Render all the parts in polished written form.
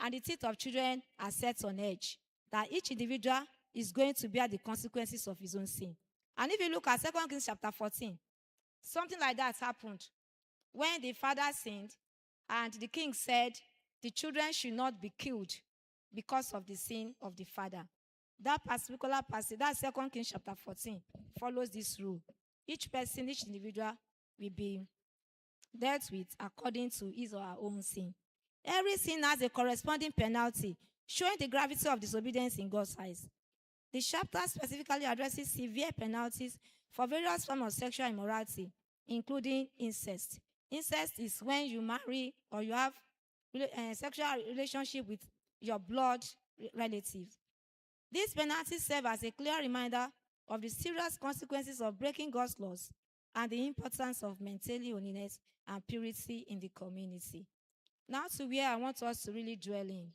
and the teeth of children are set on edge, that each individual is going to bear the consequences of his own sin. And if you look at 2 Kings chapter 14, something like that happened when the father sinned, and the king said the children should not be killed because of the sin of the father. That particular passage, that 2 Kings chapter 14, follows this rule. Each person, each individual will be dealt with according to his or her own sin. Every sin has a corresponding penalty, showing the gravity of disobedience in God's eyes. The chapter specifically addresses severe penalties for various forms of sexual immorality, including incest. Incest is when you marry or you have a sexual relationship with your blood relative. These penalties serve as a clear reminder of the serious consequences of breaking God's laws and the importance of maintaining holiness and purity in the community. Now to where I want us to really dwell in.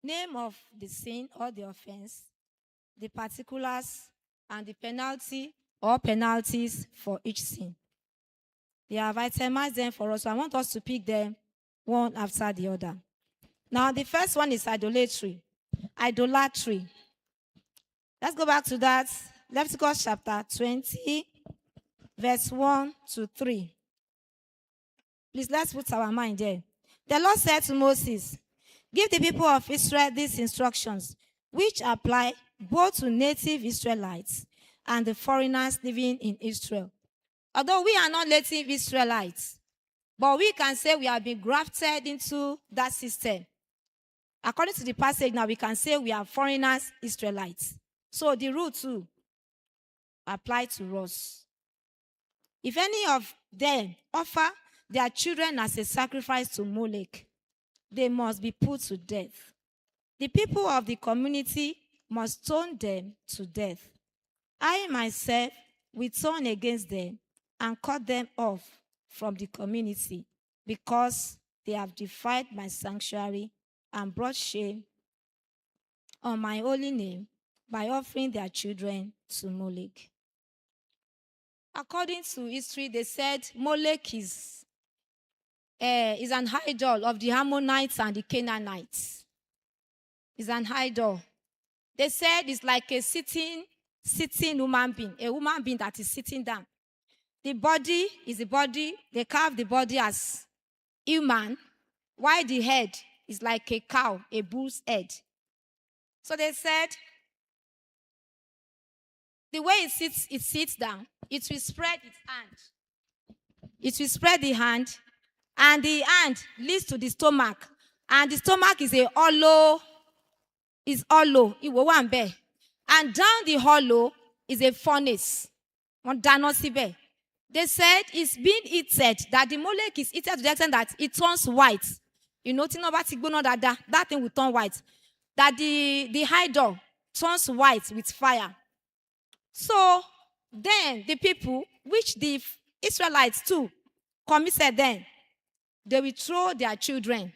Name of the sin or the offense, the particulars, and the penalty or penalties for each sin. They have itemized them for us, so I want us to pick them one after the other. Now, the first one is idolatry. Idolatry. Let's go back to that. Leviticus chapter 20, verse 1 to 3. Please, let's put our mind there. The Lord said to Moses, "Give the people of Israel these instructions, which apply both to native Israelites and the foreigners living in Israel." Although we are not native Israelites, but we can say we have been grafted into that system. According to the passage now, we can say we are foreigners, Israelites. So the rule too apply to us. If any of them offer their children as a sacrifice to Molech, they must be put to death. The people of the community must stone them to death. I myself will turn against them and cut them off from the community, because they have defied my sanctuary and brought shame on my holy name by offering their children to Molech. According to history, they said Molech is an idol of the Ammonites and the Canaanites. It's an idol. They said it's like a sitting human being, a human being that is sitting down. The body is the body. They carve the body as human, while the head is like a cow, a bull's head. So they said the way it sits down, it will spread its hand. It will spread the hand, and the hand leads to the stomach. And the stomach is hollow. And down the hollow is a furnace. They said it's been heated, that the Molech is heated to the extent that it turns white. You know, that thing will turn white. That the idol turns white with fire. So then the people, which the Israelites too committed then, they will throw their children.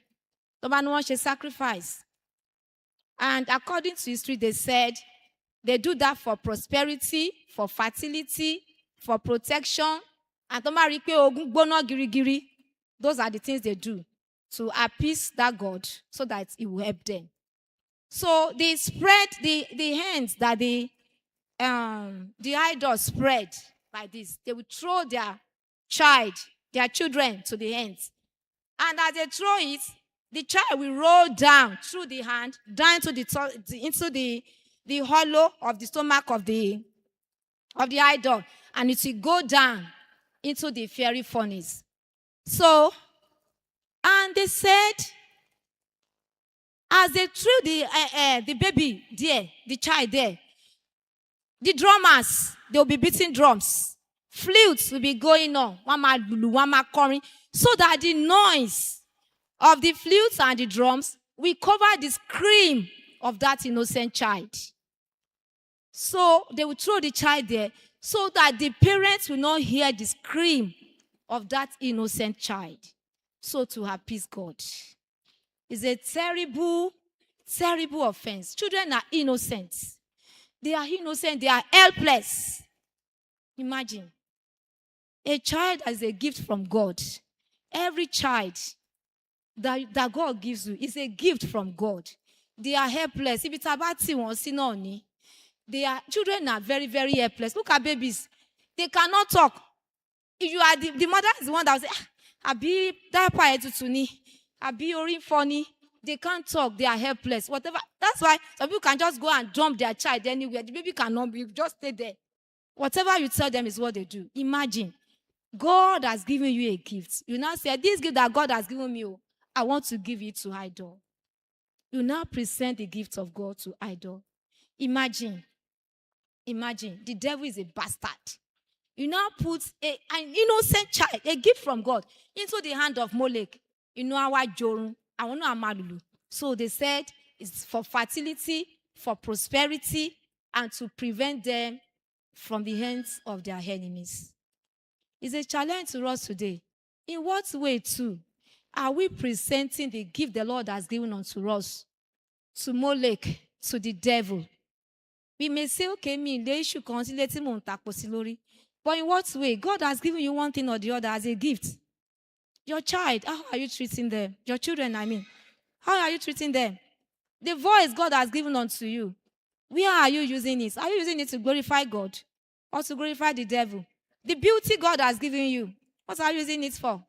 No one wants a sacrifice. And according to history, they said they do that for prosperity, for fertility, for protection. And those are the things they do to appease that God so that it will help them. So they spread the hands that the idols spread like this. They will throw their children to the hands. And as they throw it, the child will roll down through the hand, down into the hollow of the stomach of the idol, and it will go down into the fiery furnace. So, and they said, as they threw the baby there, the child there, the drummers, they will be beating drums. Flutes will be going on, one coming, so that the noise of the flutes and the drums will cover the scream of that innocent child. So they will throw the child there so that the parents will not hear the scream of that innocent child. So to appease God. It's a terrible, terrible offense. Children are innocent. They are innocent. They are helpless. Imagine. A child is a gift from God. Every child that God gives you is a gift from God. They are helpless. If it's about you, children are very, very helpless. Look at babies. They cannot talk. If you are the mother is the one that will say, Abi diaper etutuni, Abi orin funny. They can't talk. They are helpless. Whatever. That's why some people can just go and dump their child anywhere. The baby cannot be. Just stay there. Whatever you tell them is what they do. Imagine, God has given you a gift. You now say, this gift that God has given me, I want to give it to idol. You now present the gift of God to idol. Imagine, the devil is a bastard. You now put an innocent child, a gift from God, into the hand of Molech. You know our Jorun, I want to Amalulu. So they said it's for fertility, for prosperity, and to prevent them from the hands of their enemies. It's a challenge to us today. In what way, too, are we presenting the gift the Lord has given unto us to Molech, to the devil? We may say, okay, they should consider him. But in what way? God has given you one thing or the other as a gift. Your child, how are you treating them? Your children, I mean. How are you treating them? The voice God has given unto you, where are you using it? Are you using it to glorify God or to glorify the devil? The beauty God has given you, what are you using it for?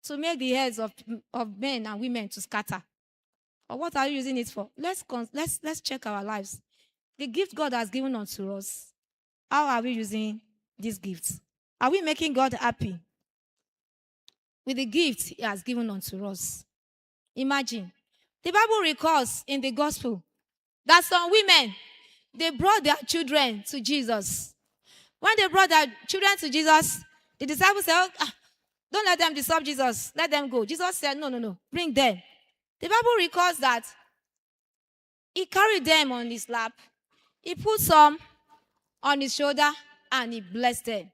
To make the heads of men and women to scatter. Or what are you using it for? Let's check our lives. The gift God has given unto us, how are we using these gifts? Are we making God happy with the gift he has given unto us? Imagine. The Bible records in the gospel that some women, they brought their children to Jesus. When they brought their children to Jesus, the disciples said, don't let them disturb Jesus. Let them go. Jesus said, no. Bring them. The Bible records that he carried them on his lap. He put some on his shoulder and he blessed them.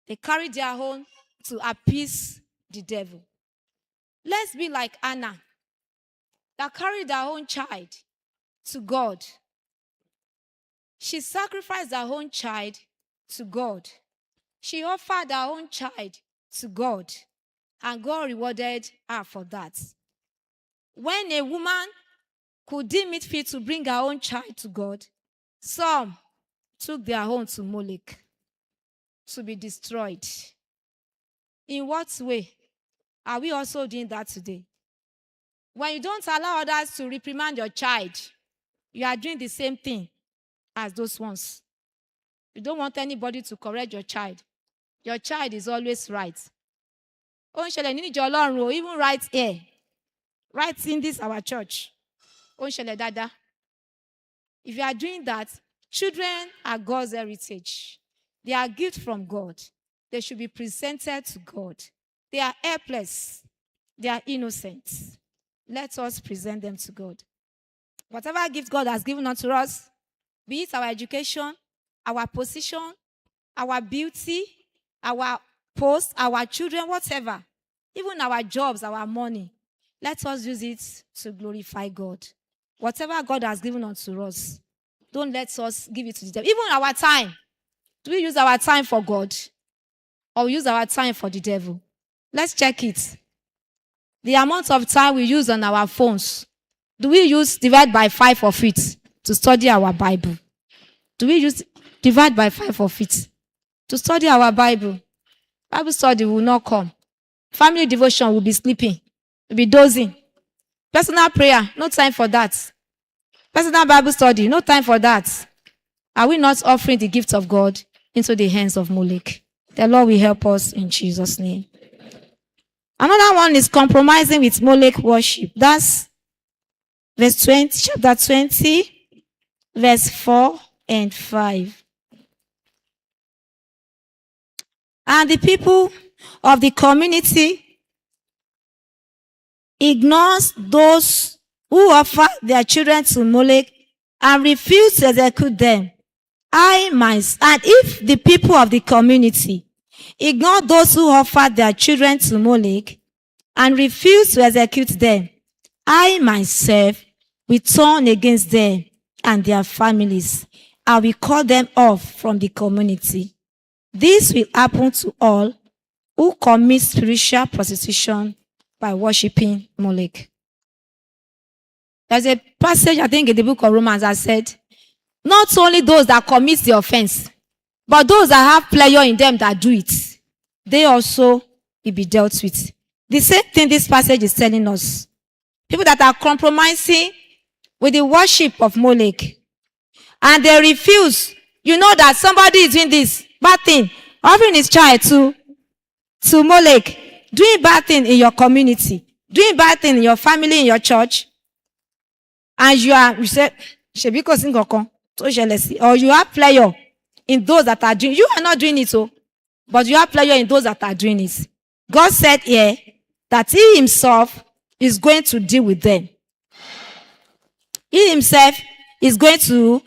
They carried their own to appease the devil. Let's be like Anna, that carried her own child to God. She sacrificed her own child to God. She offered her own child to God. And God rewarded her for that. When a woman could deem it fit to bring her own child to God, some took their own to Molech to be destroyed. In what way are we also doing that today? When you don't allow others to reprimand your child, you are doing the same thing as those ones. You don't want anybody to correct your child. Your child is always right. Even right here. Right in this, our church. If you are doing that, children are God's heritage. They are gifts from God. They should be presented to God. They are helpless. They are innocent. Let us present them to God. Whatever gift God has given unto us, be it our education, our position, our beauty, our post, our children, whatever, even our jobs, our money, let us use it to glorify God. Whatever God has given unto us, don't let us give it to the devil. Even our time. Do we use our time for God? Or use our time for the devil? Let's check it. The amount of time we use on our phones. Do we divide by 5 of it to study our Bible? Do we divide by 5 of it to study our Bible? Bible study will not come. Family devotion will be sleeping. Will be dozing. Personal prayer, no time for that. Personal Bible study, no time for that. Are we not offering the gift of God into the hands of Molech? The Lord will help us in Jesus' name. Another one is compromising with Molech worship. That's verse 20, chapter 20, verse 4 and 5. And the people of the community ignores those who offer their children to Molech and refuse to execute them. And if the people of the community ignore those who offer their children to Molech and refuse to execute them, I myself will turn against them and their families. I will cut them off from the community. This will happen to all who commit spiritual prostitution by worshiping Molech. There's a passage, I think, in the book of Romans that said, not only those that commit the offense, but those that have pleasure in them that do it, they also will be dealt with. The same thing this passage is telling us. People that are compromising with the worship of Molech, and they refuse, you know that somebody is doing this bad thing, offering his child to Molech, doing bad thing in your community, doing bad thing in your family, in your church, and you say, or you have pleasure in those that are doing, you are not doing it, but you have pleasure in those that are doing it. God said here that he himself is going to deal with them. He himself is going to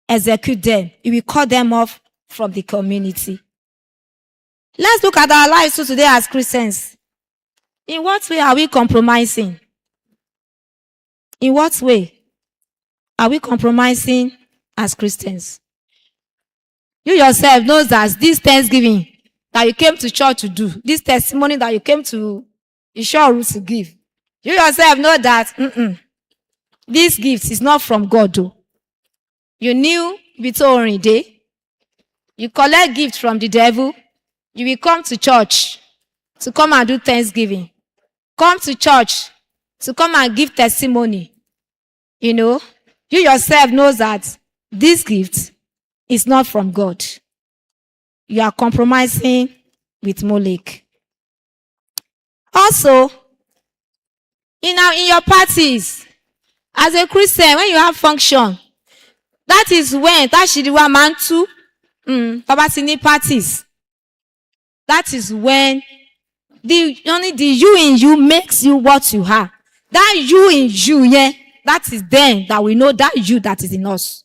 execute them. He will cut them off from the community. Let's look at our lives today as Christians. In what way are we compromising? In what way are we compromising as Christians? You yourself knows that this Thanksgiving that you came to church to do, this testimony that you came to Ishore to give, you yourself know that this gift is not from God. Though. You knew Vito day. You collect gift from the devil. You will come to church to come and do Thanksgiving. Come to church to come and give testimony. You know, you yourself knows that this gift is not from God. You are compromising with Molech. Also, in your parties, as a Christian, when you have function, that is when that Shiriwa Mantu, Babatini parties. That is when only the you in you makes you what you are. That you in you, yeah, that is then that we know that you that is in us.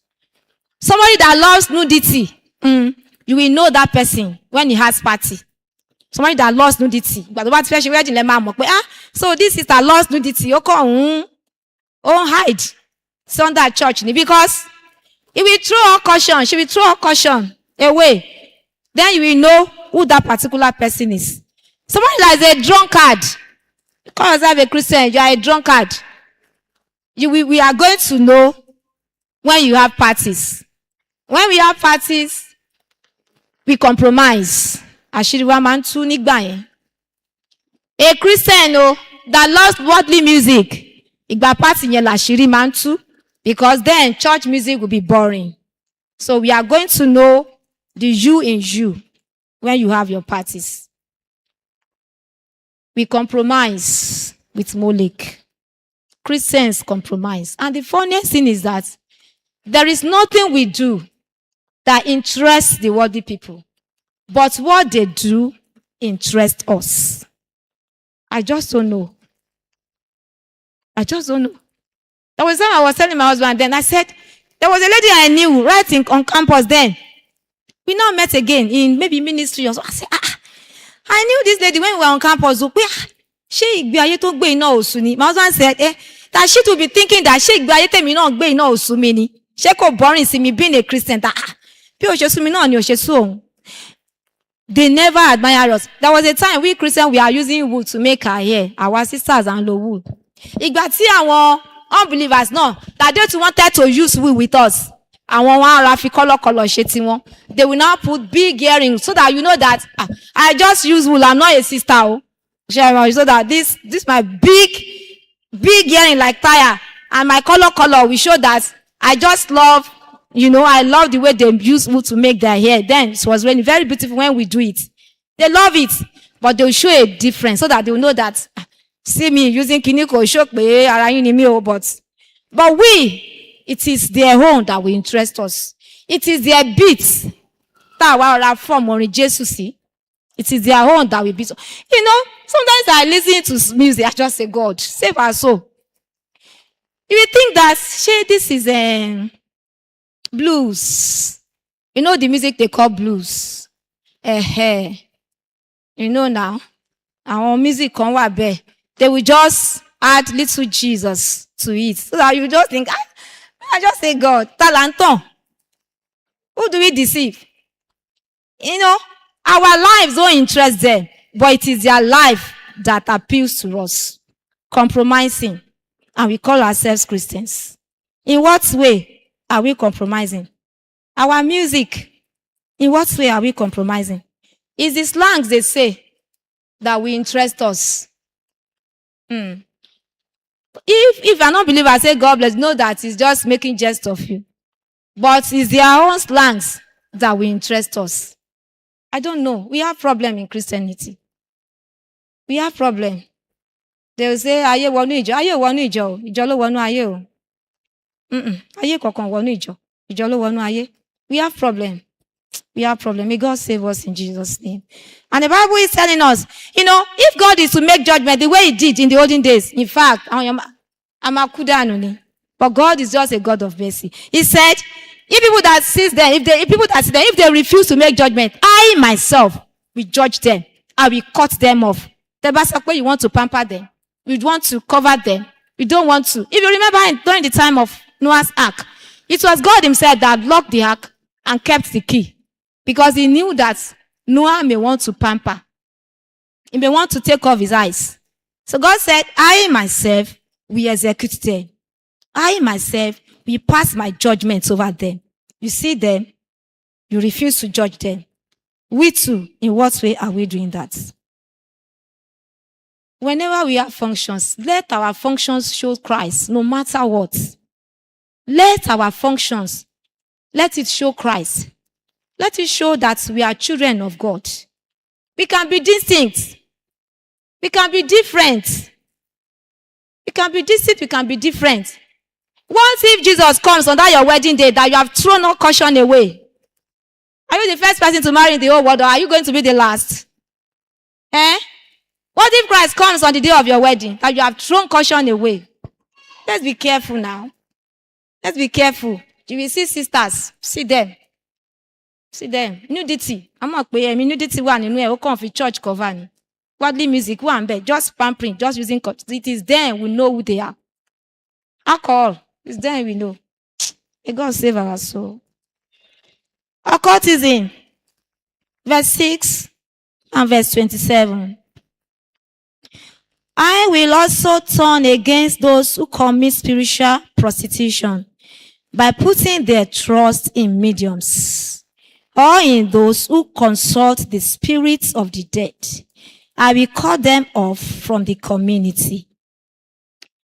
Somebody that loves nudity, you will know that person when he has party. Somebody that loves nudity. But so this is that loves nudity. Don't hide. Sunday church. Because if we throw our caution, she will throw our caution away. Then you will know who that particular person is. Somebody that is a drunkard. Because as a Christian, you are a drunkard. We are going to know when you have parties. When we have parties, we compromise. A Christian that loves worldly music, because then church music will be boring. So we are going to know the you in you when you have your parties. We compromise with Molech. Christians compromise. And the funniest thing is that there is nothing we do that interests the worldly people. But what they do interests us. I just don't know. There was time I was telling my husband then, I said, there was a lady I knew right on campus then. We now met again in maybe ministry or so. I said, I knew this lady when we were on campus. My husband said, that she would be thinking that she could boring see me being a Christian. They never admire us. There was a time we Christians we are using wool to make our hair. Our sisters and low wool. Our unbelievers no that they wanted to use wool with us. They will now put big earrings so that you know that I just use wool. I'm not a sister. So that this my big earring like tire and my color will show that I just love. I love the way they use wool to make their hair. Then it was really very beautiful when we do it. They love it, but they'll show a difference so that they'll know that, see me using kiniko, but we, it is their own that will interest us. It is their beats that will form on Jesus. It is their own that will be. Sometimes I listen to music, I just say, God, save our soul. You will think that, this is blues. The music they call blues. Now. Our music they will just add little Jesus to it. So that you just think, I just say God, talenton. Who do we deceive? Our lives don't interest them. but it is their life that appeals to us. Compromising. And we call ourselves Christians. In what way are we compromising? Our music. In what way are we compromising? It's the slangs they say that will interest us. If you're not believer, I say God bless, know that it's just making jest of you. But it's their own slangs that will interest us. I don't know. We have problem in Christianity. We have problem. They will say, aye wonu ijo, aye wonu ijo, ijo lo wonu aye o. Aye kokon wonu ijo, ijo lo wonu aye. We have problem. We have problem. May God save us in Jesus' name. And the Bible is telling us, if God is to make judgment the way he did in the olden days, in fact, but God is just a God of mercy. He said, if people that see them, if they refuse to make judgment, I myself will judge them. I will cut them off. The Bible, you want to pamper them. We want to cover them. We don't want to. If you remember during the time of Noah's ark, it was God himself that locked the ark and kept the key. Because he knew that Noah may want to pamper. He may want to take off his eyes. So God said, I myself will execute them. I myself will pass my judgments over them. You see them, you refuse to judge them. We too, in what way are we doing that? Whenever we have functions, let our functions show Christ, no matter what. Let our functions, let it show Christ. Let it show that we are children of God. We can be distinct. We can be different. We can be distinct, we can be different. What if Jesus comes on that your wedding day that you have thrown all caution away? Are you the first person to marry in the whole world, or are you going to be the last? What if Christ comes on the day of your wedding that you have thrown caution away? Let's be careful now. Let's be careful. You will see sisters. See them. See them. Nudity. I'm not paying nudity one in where we come for church cover. Worldly music one bed. Just pampering. Just using. It is them we know who they are. Alcohol. It's them we know. May God save our soul. Occultism. Verse 6 and verse 27. I will also turn against those who commit spiritual prostitution by putting their trust in mediums or in those who consult the spirits of the dead. I will cut them off from the community.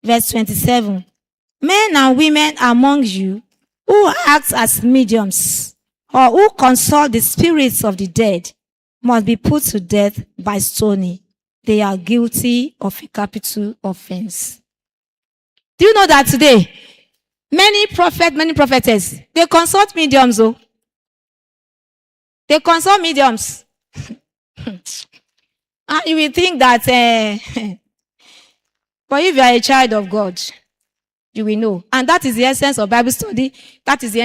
Verse 27. Men and women among you who act as mediums or who consult the spirits of the dead must be put to death by stoning. They are guilty of a capital offense. Do you know that today, many prophetess, they consult mediums. They consult mediums. And you will think that, but if you are a child of God, you will know. And that is the essence of Bible study. That is the